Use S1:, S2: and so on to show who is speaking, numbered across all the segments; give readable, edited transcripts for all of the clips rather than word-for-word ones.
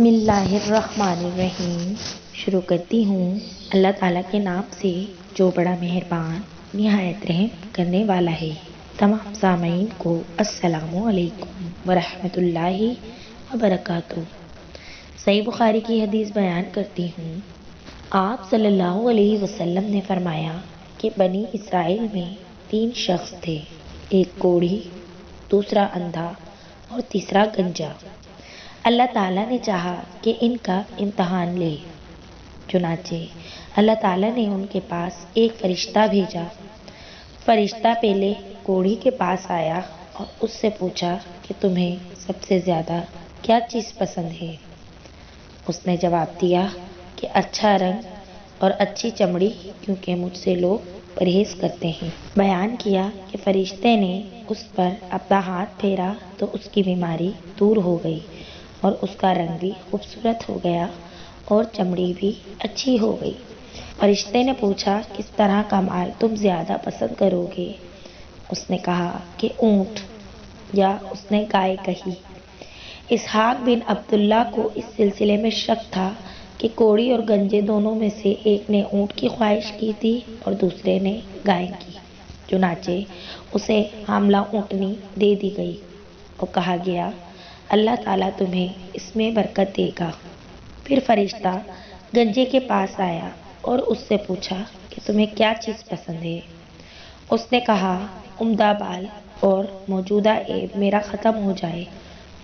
S1: بسم اللہ الرحمن الرحیم۔ شروع کرتی ہوں اللہ تعالیٰ کے نام سے جو بڑا مہربان نہایت رحم کرنے والا ہے۔ تمام سامعین کو السلام علیکم ورحمۃ اللہ وبرکاتہ۔ صحیح بخاری کی حدیث بیان کرتی ہوں۔ آپ صلی اللہ علیہ وسلم نے فرمایا کہ بنی اسرائیل میں 3 شخص تھے، ایک کوڑھی، دوسرا اندھا اور تیسرا گنجا۔ اللہ تعالیٰ نے چاہا کہ ان کا امتحان لے، چنانچہ اللہ تعالیٰ نے ان کے پاس ایک فرشتہ بھیجا۔ فرشتہ پہلے کوڑھی کے پاس آیا اور اس سے پوچھا کہ تمہیں سب سے زیادہ کیا چیز پسند ہے؟ اس نے جواب دیا کہ اچھا رنگ اور اچھی چمڑی، کیونکہ مجھ سے لوگ پرہیز کرتے ہیں۔ بیان کیا کہ فرشتے نے اس پر اپنا ہاتھ پھیرا تو اس کی بیماری دور ہو گئی اور اس کا رنگ بھی خوبصورت ہو گیا اور چمڑی بھی اچھی ہو گئی۔ فرشتے نے پوچھا کس طرح کا مال تم زیادہ پسند کرو گے؟ اس نے کہا کہ اونٹ، یا اس نے گائے کہی۔ اسحاق بن عبداللہ کو اس سلسلے میں شک تھا کہ کوڑھی اور گنجے دونوں میں سے ایک نے اونٹ کی خواہش کی تھی اور دوسرے نے گائے کی، چنانچہ اسے حاملہ اونٹنی دے دی گئی اور کہا گیا اللہ تعالیٰ تمہیں اس میں برکت دے گا۔ پھر فرشتہ گنجے کے پاس آیا اور اس سے پوچھا کہ تمہیں کیا چیز پسند ہے؟ اس نے کہا عمدہ بال اور موجودہ عیب میرا ختم ہو جائے،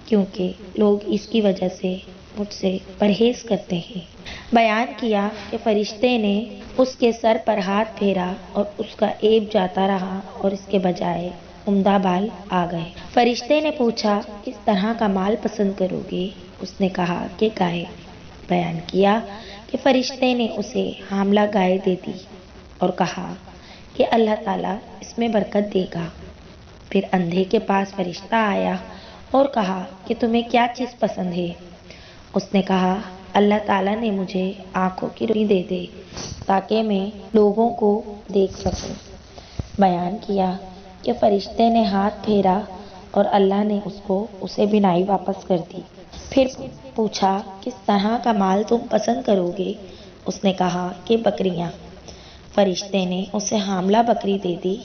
S1: کیونکہ لوگ اس کی وجہ سے مجھ سے پرہیز کرتے ہیں۔ بیان کیا کہ فرشتے نے اس کے سر پر ہاتھ پھیرا اور اس کا عیب جاتا رہا اور اس کے بجائے عمدہ بال آ گئے۔ فرشتے نے پوچھا کس طرح کا مال پسند کرو گے؟ اس نے کہا کہ گائے۔ بیان کیا کہ فرشتے نے اسے حاملہ گائے دے دی اور کہا کہ اللہ تعالیٰ اس میں برکت دے گا۔ پھر اندھے کے پاس فرشتہ آیا اور کہا کہ تمہیں کیا چیز پسند ہے؟ اس نے کہا اللہ تعالیٰ نے مجھے آنکھوں کی روشنی دے دے تاکہ میں لوگوں کو دیکھ سکوں۔ بیان کیا کہ فرشتے نے ہاتھ پھیرا اور اللہ نے اسے بینائی واپس کر دی۔ پھر پوچھا کس طرح کا مال تم پسند کرو گے؟ اس نے کہا کہ بکریاں۔ فرشتے نے اسے حاملہ بکری دے دی۔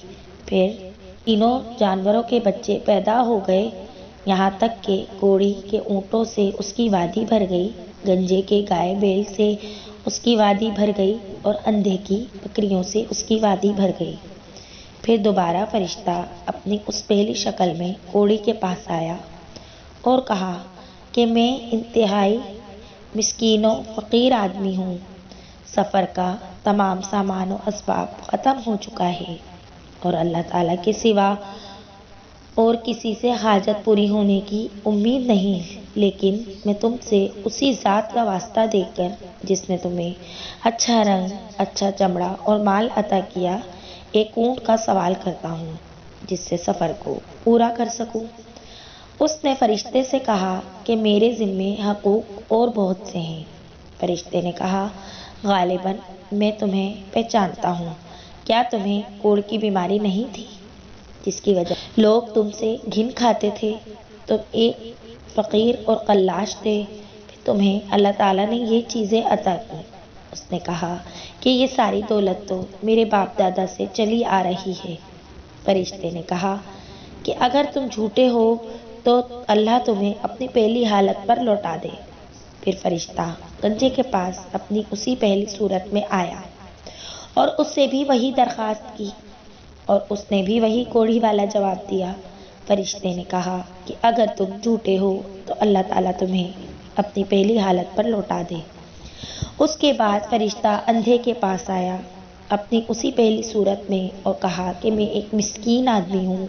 S1: پھر تینوں جانوروں کے بچے پیدا ہو گئے، یہاں تک کہ کوڑھی کے اونٹوں سے اس کی وادی بھر گئی، گنجے کے گائے بیل سے اس کی وادی بھر گئی اور اندھے کی بکریوں سے اس کی وادی بھر گئی۔ پھر دوبارہ فرشتہ اپنی اس پہلی شکل میں کوڑھی کے پاس آیا اور کہا کہ میں انتہائی مسکین و فقیر آدمی ہوں، سفر کا تمام سامان و اسباب ختم ہو چکا ہے اور اللہ تعالیٰ کے سوا اور کسی سے حاجت پوری ہونے کی امید نہیں، لیکن میں تم سے اسی ذات کا واسطہ دے کر جس نے تمہیں اچھا رنگ، اچھا چمڑا اور مال عطا کیا، ایک اونٹ کا سوال کرتا ہوں جس سے سفر کو پورا کر سکوں۔ اس نے فرشتے سے کہا کہ میرے ذمے حقوق اور بہت سے ہیں۔ فرشتے نے کہا غالباً میں تمہیں پہچانتا ہوں، کیا تمہیں کوڑ کی بیماری نہیں تھی جس کی وجہ لوگ تم سے گھن کھاتے تھے؟ تم ایک فقیر اور قلاش تھے، پھر تمہیں اللہ تعالیٰ نے یہ چیزیں عطا کی۔ اس نے کہا کہ یہ ساری دولت تو میرے باپ دادا سے چلی آ رہی ہے۔ فرشتے نے کہا کہ اگر تم جھوٹے ہو تو اللہ تمہیں اپنی پہلی حالت پر لوٹا دے۔ پھر فرشتہ گنجے کے پاس اپنی اسی پہلی صورت میں آیا اور اس سے بھی وہی درخواست کی اور اس نے بھی وہی کوڑھی والا جواب دیا۔ فرشتے نے کہا کہ اگر تم جھوٹے ہو تو اللہ تعالیٰ تمہیں اپنی پہلی حالت پر لوٹا دے۔ اس کے بعد فرشتہ اندھے کے پاس آیا اپنی اسی پہلی صورت میں اور کہا کہ میں ایک مسکین آدمی ہوں،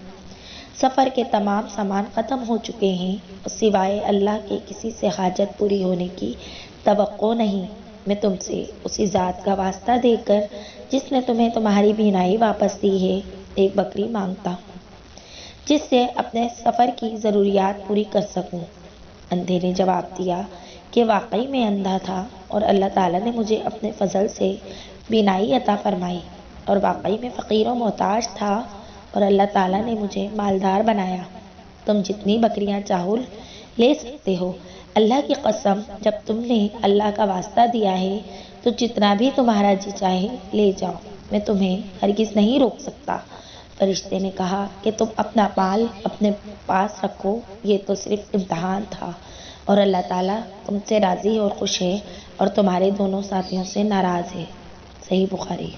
S1: سفر کے تمام سامان ختم ہو چکے ہیں اور سوائے اللہ کے کسی سے حاجت پوری ہونے کی توقع نہیں۔ میں تم سے اسی ذات کا واسطہ دے کر جس نے تمہیں تمہاری بینائی واپس دی ہے، ایک بکری مانگتا ہوں جس سے اپنے سفر کی ضروریات پوری کر سکوں۔ اندھے نے جواب دیا کہ واقعی میں اندھا تھا اور اللہ تعالیٰ نے مجھے اپنے فضل سے بینائی عطا فرمائی، اور واقعی میں فقیر و محتاج تھا اور اللہ تعالیٰ نے مجھے مالدار بنایا۔ تم جتنی بکریاں چاہو لے سکتے ہو، اللہ کی قسم جب تم نے اللہ کا واسطہ دیا ہے تو جتنا بھی تمہارا جی چاہے لے جاؤ، میں تمہیں ہرگز نہیں روک سکتا۔ فرشتے نے کہا کہ تم اپنا مال اپنے پاس رکھو، یہ تو صرف امتحان تھا، اور اللہ تعالیٰ تم سے راضی اور خوش ہے اور تمہارے دونوں ساتھیوں سے ناراض ہے۔ صحیح بخاری۔